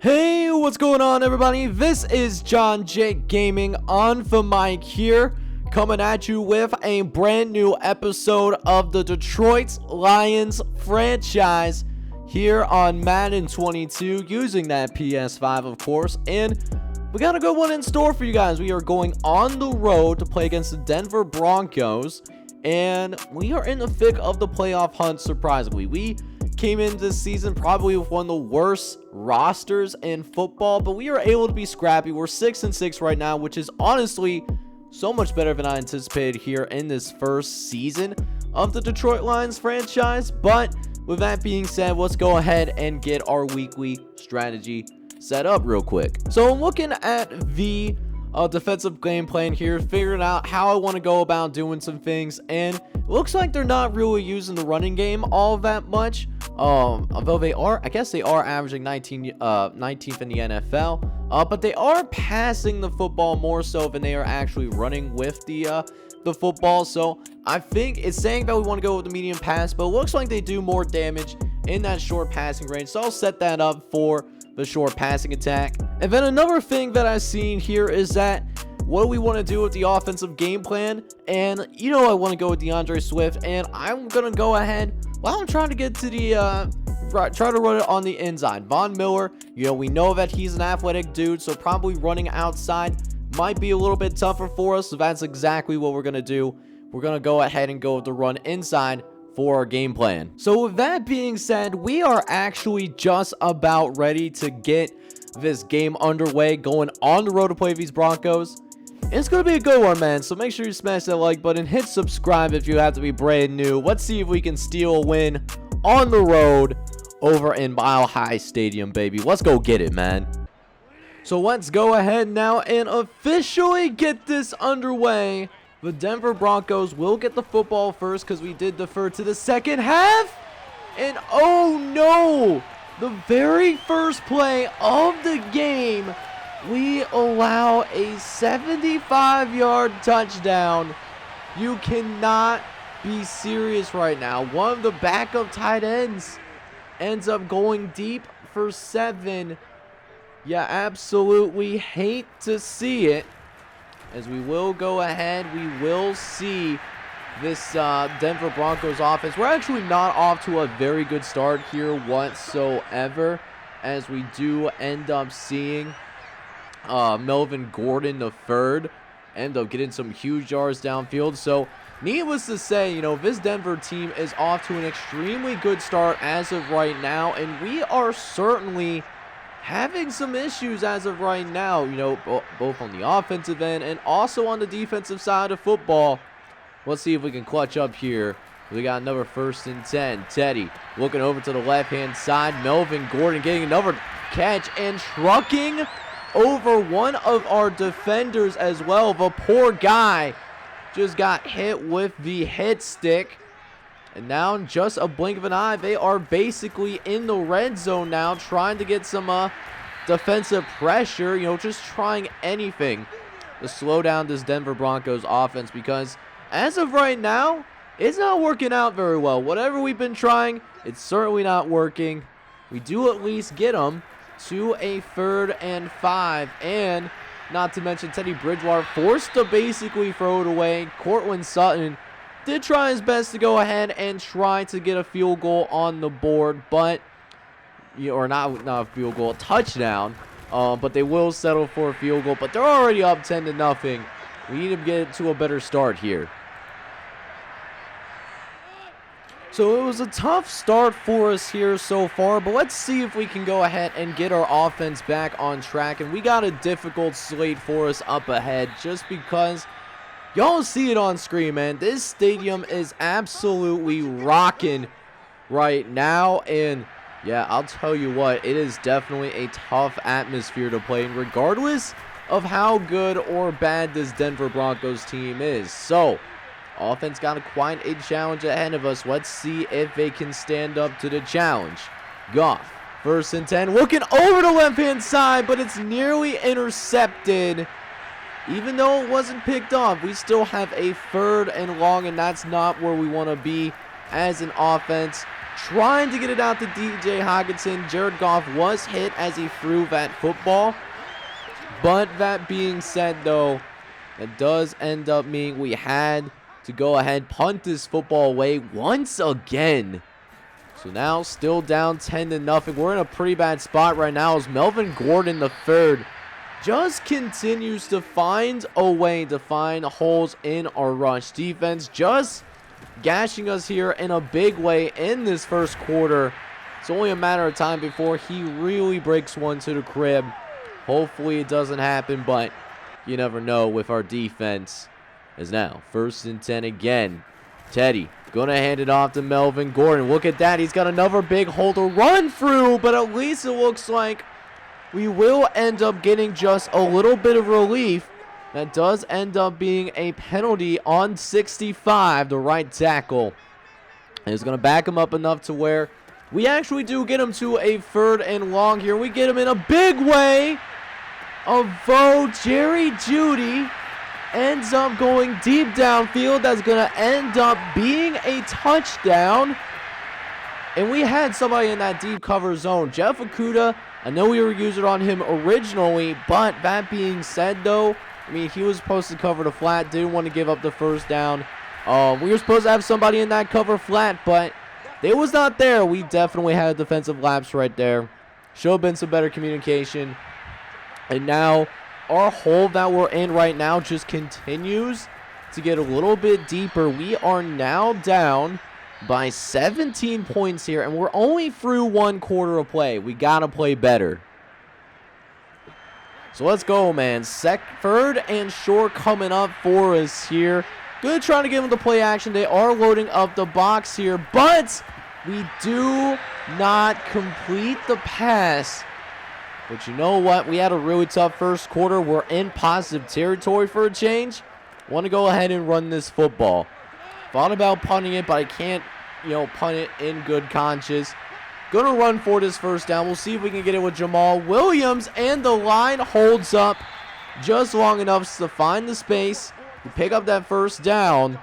Hey, what's going on, everybody? This is John Jake Gaming on the mic here, coming at you with a brand new episode of the Detroit Lions franchise here on Madden 22, using that PS5, of course. And we got a good one in store for you guys. We are going on the road to play against the Denver Broncos, and we are in the thick of the playoff hunt, surprisingly. We came into this season probably with one of the worst rosters in football, but we are able to be scrappy. We're 6-6 right now, which is honestly so much better than I anticipated here in this first season of the Detroit Lions franchise. But with that being said, let's go ahead and get our weekly strategy set up real quick. So I'm looking at the defensive game plan here, figuring out how I want to go about doing some things, and it looks like they're not really using the running game all that much. Although they are, I guess they are averaging 19th in the NFL, but they are passing the football more so than they are actually running with the football. So I think it's saying that we want to go with the medium pass, but it looks like they do more damage in that short passing range. So I'll set that up for the short passing attack. And then another thing that I've seen here is that what do we want to do with the offensive game plan? And you know, I want to go with DeAndre Swift, and I'm gonna go ahead while I'm trying to get to the try to run it on the inside. Von Miller, you know, we know that he's an athletic dude, so probably running outside might be a little bit tougher for us. So that's exactly what we're gonna do. We're gonna go ahead and go with the run inside for our game plan. So with that being said, we are actually just about ready to get this game underway, going on the road to play these Broncos. It's going to be a good one, man. So make sure you smash that like button, hit subscribe if you have to be brand new. Let's see if we can steal a win on the road over in Mile High Stadium, baby. Let's go get it, man. So let's go ahead now and officially get this underway. The Denver Broncos will get the football first because we did defer to the second half. And oh no, the very first play of the game, we allow a 75-yard touchdown. You cannot be serious right now. One of the backup tight ends ends up going deep for 7. Yeah, absolutely hate to see it. As we will go ahead, we will see this Denver Broncos offense. We're actually not off to a very good start here whatsoever, as we do end up seeing Melvin Gordon III end up getting some huge yards downfield. So needless to say, you know, this Denver team is off to an extremely good start as of right now, and we are certainly having some issues as of right now, you know, both on the offensive end and also on the defensive side of football. Let's see if we can clutch up here. We got another 1st and 10. Teddy looking over to the left-hand side. Melvin Gordon getting another catch and trucking over one of our defenders as well. The poor guy just got hit with the hit stick. And now, in just a blink of an eye, they are basically in the red zone now, trying to get some defensive pressure, you know, just trying anything to slow down this Denver Broncos offense, because as of right now, it's not working out very well. Whatever we've been trying, it's certainly not working. We do at least get them to a 3rd and 5, and not to mention Teddy Bridgewater forced to basically throw it away. Courtland Sutton did try his best to go ahead and try to get a field goal on the board, but or not a field goal, a touchdown. But they will settle for a field goal. But they're already up 10-0. We need to get to a better start here. So it was a tough start for us here so far, but let's see if we can go ahead and get our offense back on track. And we got a difficult slate for us up ahead, just because y'all see it on screen, man. This stadium is absolutely rocking right now. And yeah, I'll tell you what, it is definitely a tough atmosphere to play in, regardless of how good or bad this Denver Broncos team is. So offense got quite a challenge ahead of us. Let's see if they can stand up to the challenge. Goff, 1st and 10, looking over the left-hand side, but it's nearly intercepted. Even though it wasn't picked off, we still have a 3rd and long, and that's not where we want to be as an offense. trying to get it out to DJ Hockenson. Jared Goff was hit as he threw that football. But that being said, though, it does end up meaning we had to go ahead, punt this football away once again. So now still down 10-0. We're in a pretty bad spot right now as Melvin Gordon III just continues to find a way to find holes in our rush defense, just gashing us here in a big way in this first quarter. It's only a matter of time before he really breaks one to the crib. Hopefully it doesn't happen, but you never know with our defense. As now 1st and 10 again. Teddy gonna hand it off to Melvin Gordon. Look at that. He's got another big hole to run through, but at least it looks like we will end up getting just a little bit of relief. That does end up being a penalty on 65, the right tackle. And it's going to back him up enough to where we actually do get him to a 3rd and long here. We get him in a big way. Jerry Jeudy ends up going deep downfield. That's going to end up being a touchdown. And we had somebody in that deep cover zone. Jeff Okudah, I know we were using it on him originally, but that being said, though, I mean, he was supposed to cover the flat, didn't want to give up the 1st down. We were supposed to have somebody in that cover flat, but it was not there. We definitely had a defensive lapse right there. Should have been some better communication. And now our hole that we're in right now just continues to get a little bit deeper. We are now down by 17 points here, and we're only through 1 quarter of play. We got to play better. So let's go, man. 3rd and short coming up for us here. Good trying to give them the play action. They are loading up the box here, but we do not complete the pass. But you know what? We had a really tough first quarter. We're in positive territory for a change. Want to go ahead and run this football. Thought about punting it, but I can't, punt it in good conscience. Gonna run for this 1st down. We'll see if we can get it with Jamal Williams, and the line holds up just long enough to find the space to pick up that 1st down.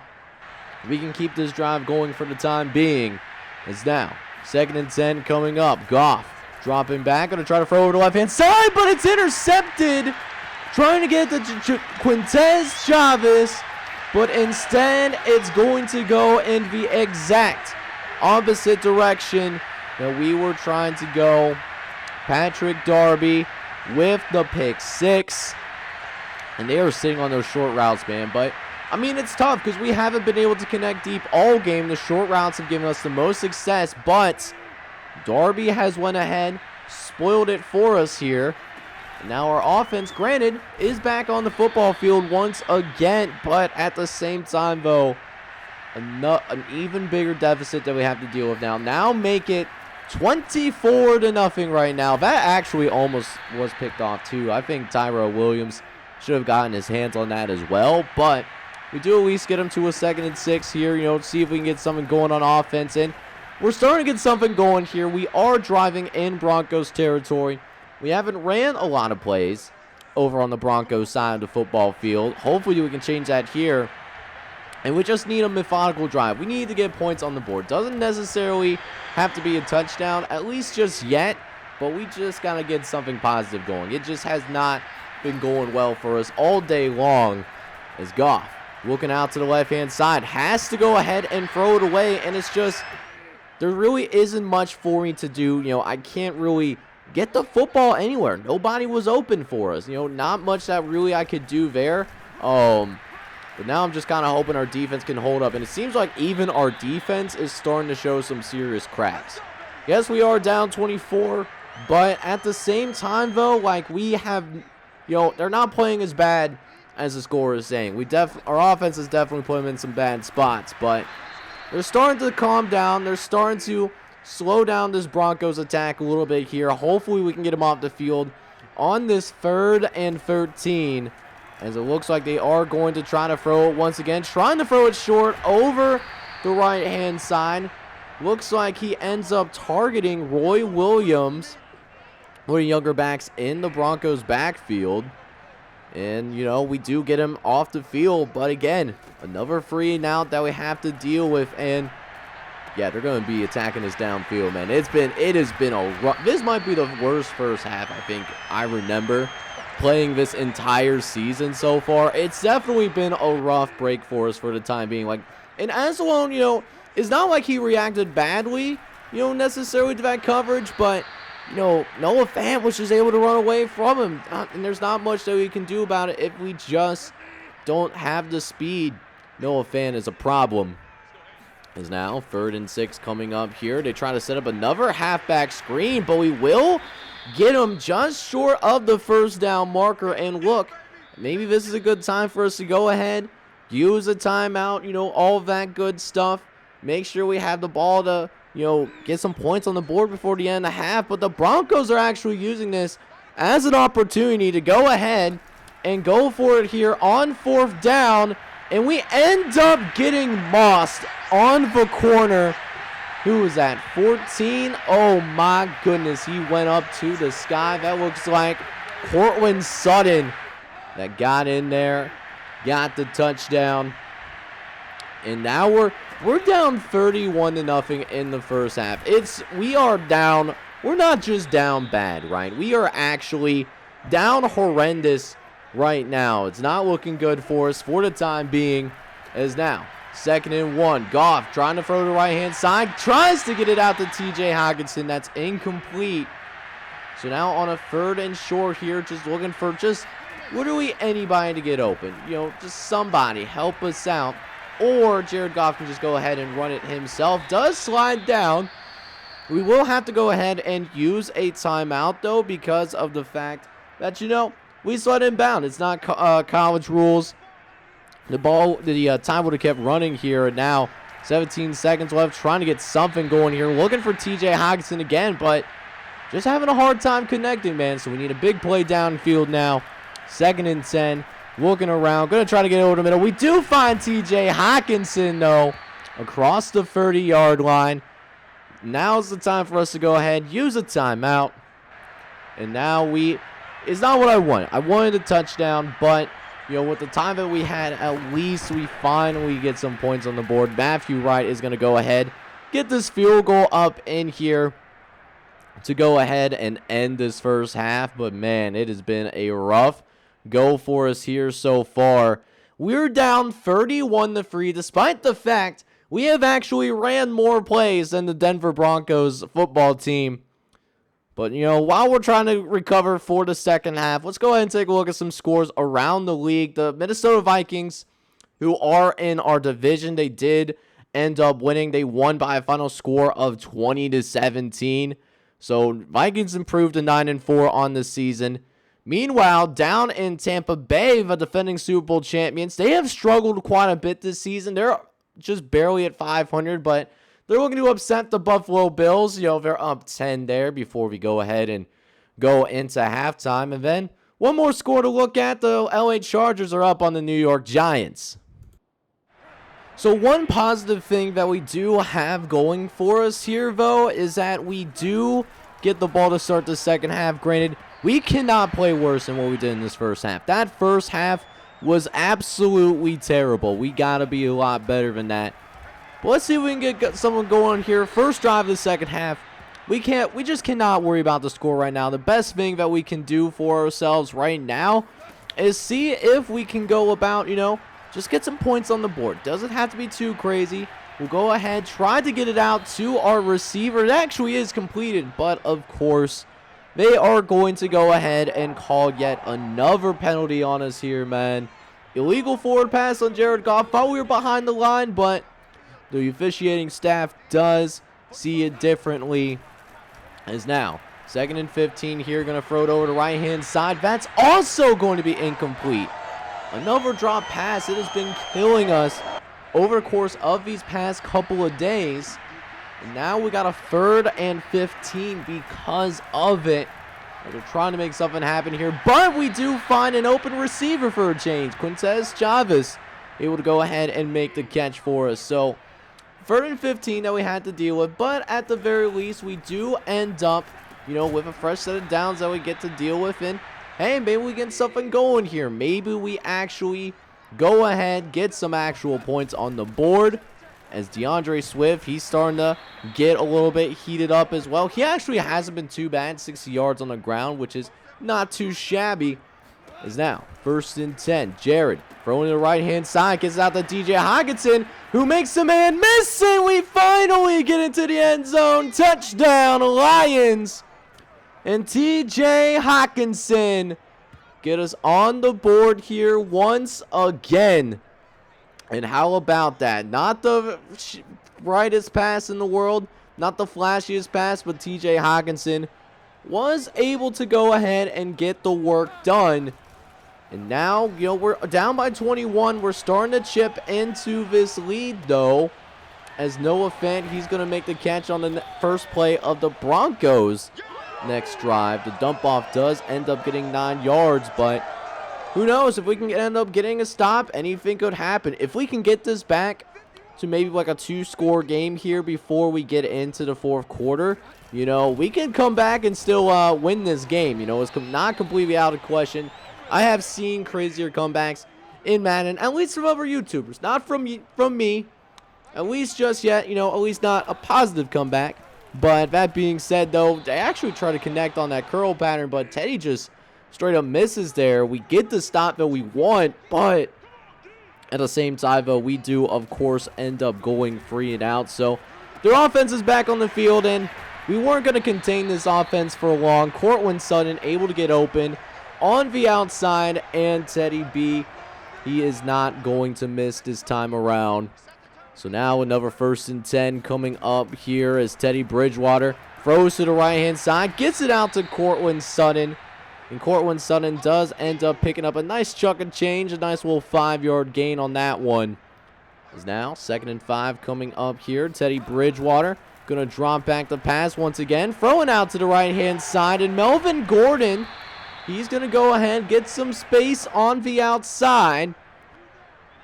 We can keep this drive going for the time being. It's now 2nd and 10 coming up. Goff dropping back, gonna try to throw over to the left-hand side, but it's intercepted. Trying to get the Quintez Chavez, but instead it's going to go in the exact opposite direction that we were trying to go. Patrick Darby with the pick 6. And they are sitting on those short routes, man. But, I mean, it's tough because we haven't been able to connect deep all game. The short routes have given us the most success. But Darby has went ahead, spoiled it for us here. And now our offense, granted, is back on the football field once again. But at the same time, though, an even bigger deficit that we have to deal with now. Now make it 24-0 right now. That actually almost was picked off too. I think Tyrell Williams should have gotten his hands on that as well. But we do at least get him to a 2nd and 6 here. See if we can get something going on offense. And we're starting to get something going here. We are driving in Broncos territory. We haven't ran a lot of plays over on the Broncos side of the football field. Hopefully we can change that here. And we just need a methodical drive. We need to get points on the board. Doesn't necessarily have to be a touchdown, at least just yet. But we just got to get something positive going. It just has not been going well for us all day long. As Goff looking out to the left-hand side. Has to go ahead and throw it away. And it's just, there really isn't much for me to do. I can't really get the football anywhere. Nobody was open for us. Not much that really I could do there. But now I'm just kind of hoping our defense can hold up. And it seems like even our defense is starting to show some serious cracks. Yes, we are down 24. But at the same time, though, we have, they're not playing as bad as the score is saying. Our offense is definitely putting them in some bad spots. But they're starting to calm down. They're starting to slow down this Broncos attack a little bit here. Hopefully we can get them off the field on this 3rd and 13. As it looks like they are going to try to throw it once again. Trying to throw it short over the right-hand side. Looks like he ends up targeting Roy Williams. One of the younger backs in the Broncos backfield. And, we do get him off the field. But again, another free and out that we have to deal with. And Yeah, they're going to be attacking us downfield, man. It has been a rough. This might be the worst first half I think I remember playing this entire season so far. It's definitely been a rough break for us for the time being. Like, and Anzalone, it's not like he reacted badly, necessarily to that coverage, but Noah Fant was just able to run away from him, and there's not much that we can do about it if we just don't have the speed. Noah Fant is a problem. Is now 3rd and 6 coming up here. They try to set up another halfback screen, but we will get him just short of the first down marker. And look, maybe this is a good time for us to go ahead, use a timeout, all of that good stuff. Make sure we have the ball to, get some points on the board before the end of the half. But the Broncos are actually using this as an opportunity to go ahead and go for it here on 4th down. And we end up getting mossed on the corner. Who was that? 14? Oh my goodness. He went up to the sky. That looks like Cortland Sutton that got in there, got the touchdown. And now we're down 31-0 in the first half. We are down. We're not just down bad, right? We are actually down horrendous right now. It's not looking good for us for the time being. As now 2nd and 1. Goff trying to throw to the right hand side, tries to get it out to TJ Hockenson. That's incomplete. So now on a 3rd and short here, just looking for literally anybody to get open. Just somebody help us out. Or Jared Goff can just go ahead and run it himself. Does slide down. We will have to go ahead and use a timeout though, because of the fact that we slid inbound. It's not college rules. The time would have kept running here. And now 17 seconds left, trying to get something going here. Looking for TJ Hockenson again, but just having a hard time connecting, man. So we need a big play downfield now. 2nd and 10. Looking around. Going to try to get over the middle. We do find TJ Hockenson, though, across the 30-yard line. Now's the time for us to go ahead, use a timeout. And now it's not what I wanted. I wanted a touchdown, but with the time that we had, at least we finally get some points on the board. Matthew Wright is going to go ahead, get this field goal up in here to go ahead and end this first half. But man, it has been a rough go for us here so far. We're down 31-3, despite the fact we have actually ran more plays than the Denver Broncos football team. But, while we're trying to recover for the second half, let's go ahead and take a look at some scores around the league. The Minnesota Vikings, who are in our division, they did end up winning. They won by a final score of 20-17. So, Vikings improved to 9-4 on the season. Meanwhile, down in Tampa Bay, the defending Super Bowl champions, they have struggled quite a bit this season. They're just barely at 500, but they're looking to upset the Buffalo Bills. They're up 10 there before we go ahead and go into halftime. And then one more score to look at. The LA Chargers are up on the New York Giants. So one positive thing that we do have going for us here, though, is that we do get the ball to start the second half. Granted, we cannot play worse than what we did in this first half. That first half was absolutely terrible. We got to be a lot better than that. But let's see if we can get someone going here. First drive of the second half. We just cannot worry about the score right now. The best thing that we can do for ourselves right now is see if we can go about, just get some points on the board. Doesn't have to be too crazy. We'll go ahead, try to get it out to our receiver. It actually is completed, but of course, they are going to go ahead and call yet another penalty on us here, man. Illegal forward pass on Jared Goff. Thought we were behind the line, but the officiating staff does see it differently. As now, 2nd and 15 here, going to throw it over to right-hand side. That's also going to be incomplete. Another drop pass. It has been killing us over the course of these past couple of days. And now we got a 3rd and 15 because of it. They're trying to make something happen here, but we do find an open receiver for a change. Quintez Chavez able to go ahead and make the catch for us. So 3rd and 15 that we had to deal with, but at the very least, we do end up, with a fresh set of downs that we get to deal with. And hey, maybe we get something going here. Maybe we actually go ahead, get some actual points on the board. as DeAndre Swift, he's starting to get a little bit heated up as well. He actually hasn't been too bad, 60 yards on the ground, which is not too shabby. Is now 1st and 10. Jared throwing to the right-hand side, gets out to DJ Hockenson, who makes the man miss, and we finally get into the end zone. Touchdown, Lions. And TJ Hockenson get us on the board here once again. And how about that? Not the brightest pass in the world, not the flashiest pass, but TJ Hockenson was able to go ahead and get the work done. And now, we're down by 21. We're starting to chip into this lead, though, as Noah Fant, he's going to make the catch on the first play of the Broncos' next drive. The dump-off does end up getting 9 yards, but who knows? If we can end up getting a stop, anything could happen. If we can get this back to maybe like a 2-score game here before we get into the fourth quarter, we can come back and still win this game. It's not completely out of question. I have seen crazier comebacks in Madden, at least from other YouTubers. Not from me, at least just yet, at least not a positive comeback. But that being said, though, they actually try to connect on that curl pattern, but Teddy just straight up misses there. We get the stop that we want, but at the same time, though, we do, of course, end up going 3 and out. So their offense is back on the field, and we weren't going to contain this offense for long. Courtland Sutton able to get open on the outside, and Teddy B, he is not going to miss this time around. So now another 1st and 10 coming up here as Teddy Bridgewater throws to the right-hand side, gets it out to Courtland Sutton, and Courtland Sutton does end up picking up a nice chunk of change, a nice little 5-yard gain on that one. Is now 2nd and 5 coming up here. Teddy Bridgewater going to drop back the pass once again, throwing out to the right-hand side, and Melvin Gordon, he's going to go ahead, get some space on the outside.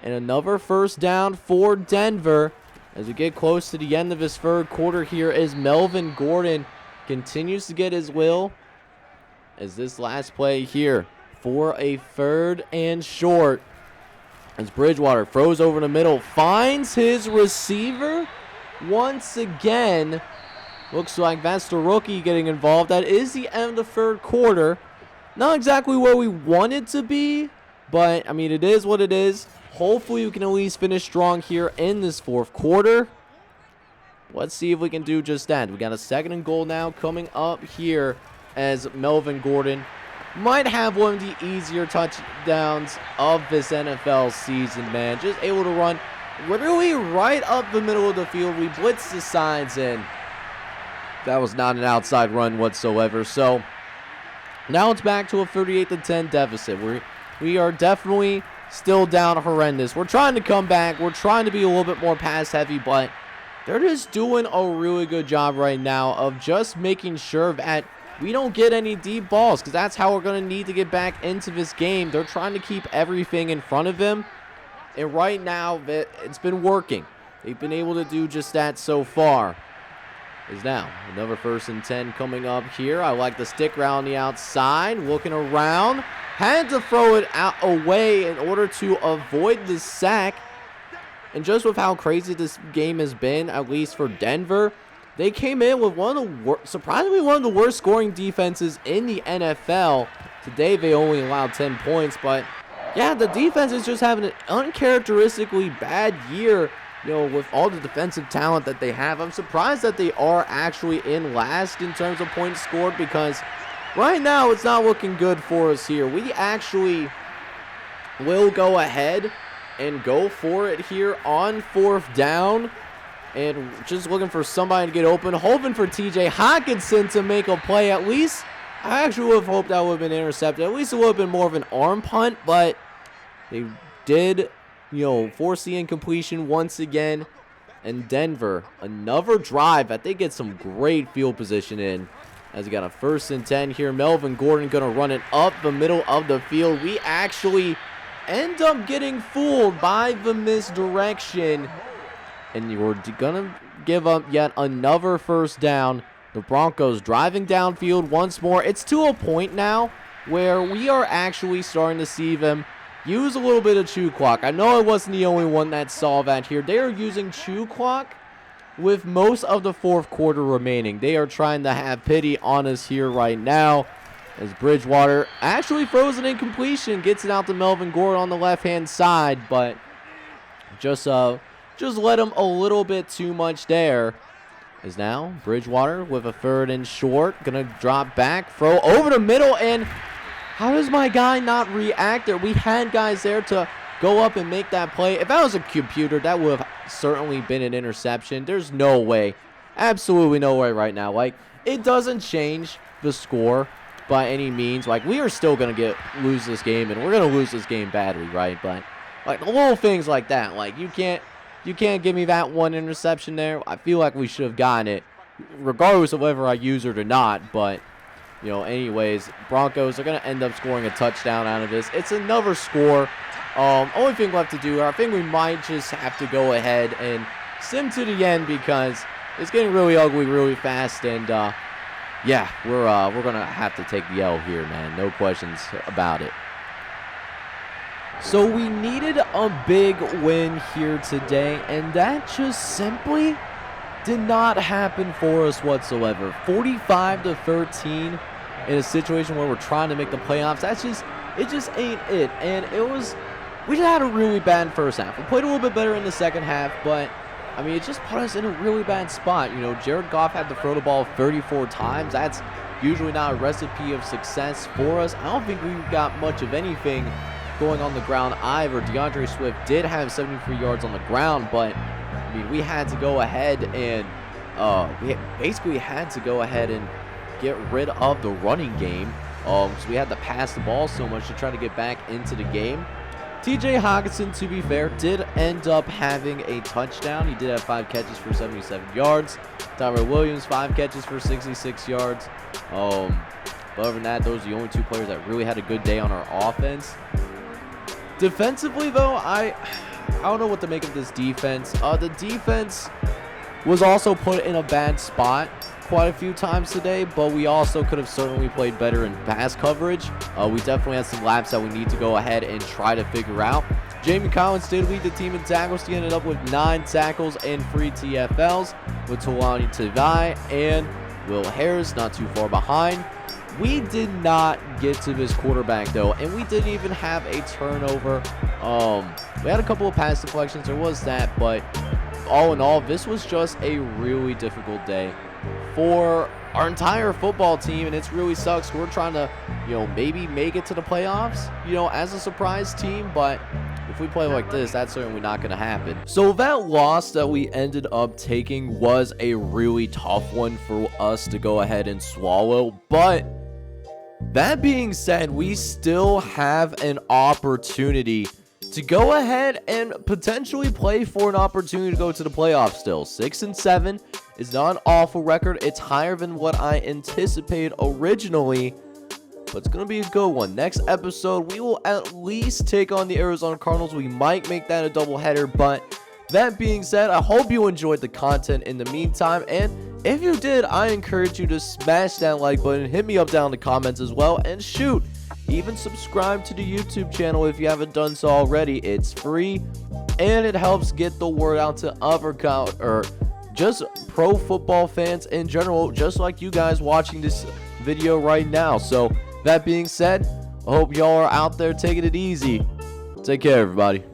And another 1st down for Denver. As we get close to the end of this 3rd quarter here, as Melvin Gordon continues to get his will. As this last play here for a 3rd and short. As Bridgewater throws over the middle, finds his receiver once again. Looks like that's the rookie getting involved. That is the end of the 3rd quarter. Not exactly where we want it to be, but, I mean, it is what it is. Hopefully, we can at least finish strong here in this 4th quarter. Let's see if we can do just that. We got a 2nd and goal now coming up here as Melvin Gordon might have one of the easier touchdowns of this NFL season, man. Just able to run literally right up the middle of the field. We blitzed the sides in. That was not an outside run whatsoever. So now it's back to a 38-10 deficit. We are definitely still down horrendous. We're trying to come back. We're trying to be a little bit more pass heavy, but they're just doing a really good job right now of just making sure that we don't get any deep balls, because that's how we're going to need to get back into this game. They're trying to keep everything in front of them, and right now it's been working. They've been able to do just that so far. Is now another 1st and 10 coming up here. I like the stick route on the outside, looking around. Had to throw it out away in order to avoid the sack. And just with how crazy this game has been, at least for Denver, they came in with surprisingly one of the worst scoring defenses in the NFL. Today they only allowed 10 points, but yeah, the defense is just having an uncharacteristically bad year. With all the defensive talent that they have, I'm surprised that they are actually in last in terms of points scored, because right now it's not looking good for us here. We actually will go ahead and go for it here on 4th down, and just looking for somebody to get open, hoping for TJ Hockenson to make a play. At least I actually would have hoped that would have been intercepted. At least it would have been more of an arm punt, but they did force the incompletion once again. And Denver, another drive that they get some great field position in. As we got a 1st and 10 here. Melvin Gordon going to run it up the middle of the field. We actually end up getting fooled by the misdirection. And we're going to give up yet another 1st down. The Broncos driving downfield once more. It's to a point now where we are actually starting to see them use a little bit of chew clock. I know I wasn't the only one that saw that here. They are using chew clock with most of the fourth quarter remaining. They are trying to have pity on us here right now, as Bridgewater actually throws an incompletion, gets it out to Melvin Gordon on the left-hand side, but just let him a little bit too much there. As now Bridgewater with a 3rd and short, gonna drop back, throw over the middle, and how does my guy not react there? We had guys there to go up and make that play. If that was a computer, that would have certainly been an interception. There's no way, absolutely no way right now. Like, it doesn't change the score by any means. Like, we are still gonna lose this game, and we're gonna lose this game badly, right? But like, the little things like that, like, you can't give me that one interception there. I feel like we should have gotten it, regardless of whether I use it or not. But, you know, anyways, Broncos are going to end up scoring a touchdown out of this. It's another score. Only thing left to do, I think we might just have to go ahead and sim to the end, because it's getting really ugly really fast. And, yeah, we're going to have to take the L here, man. No questions about it. So we needed a big win here today, and that just simply did not happen for us whatsoever. 45-13 in a situation where we're trying to make the playoffs. It just ain't it. And we just had a really bad first half. We played a little bit better in the second half, but I mean, it just put us in a really bad spot. You know, Jared Goff had to throw the ball 34 times. That's usually not a recipe of success for us. I don't think we got much of anything going on the ground either. DeAndre Swift did have 73 yards on the ground, but I mean, we had to go ahead and get rid of the running game. So we had to pass the ball so much to try to get back into the game. TJ Hockenson, to be fair, did end up having a touchdown. He did have 5 catches for 77 yards. Tyrell Williams, 5 catches for 66 yards. But other than that, those are the only 2 players that really had a good day on our offense. Defensively, though, I don't know what to make of this defense. The defense was also put in a bad spot quite a few times today, but we also could have certainly played better in pass coverage. We definitely had some laps that we need to go ahead and try to figure out. Jamie Collins did lead the team in tackles. He ended up with 9 tackles and 3 TFLs, with Tolani Tavai and Will Harris not too far behind. We did not get to this quarterback, though, and we didn't even have a turnover. We had a couple of pass deflections. There was that, but all in all, this was just a really difficult day for our entire football team, and it really sucks. We're trying to, you know, maybe make it to the playoffs, you know, as a surprise team, but if we play like this, that's certainly not going to happen. So that loss that we ended up taking was a really tough one for us to go ahead and swallow, but that being said, we still have an opportunity to go ahead and potentially play for an opportunity to go to the playoffs still. 6-7 is not an awful record. It's higher than what I anticipated originally, but it's going to be a good one. Next episode, we will at least take on the Arizona Cardinals. We might make that a doubleheader, but that being said, I hope you enjoyed the content in the meantime, and if you did, I encourage you to smash that like button, hit me up down in the comments as well, and shoot, even subscribe to the YouTube channel if you haven't done so already. It's free, and it helps get the word out to other just pro football fans in general, just like you guys watching this video right now. So that being said, I hope y'all are out there taking it easy. Take care, everybody.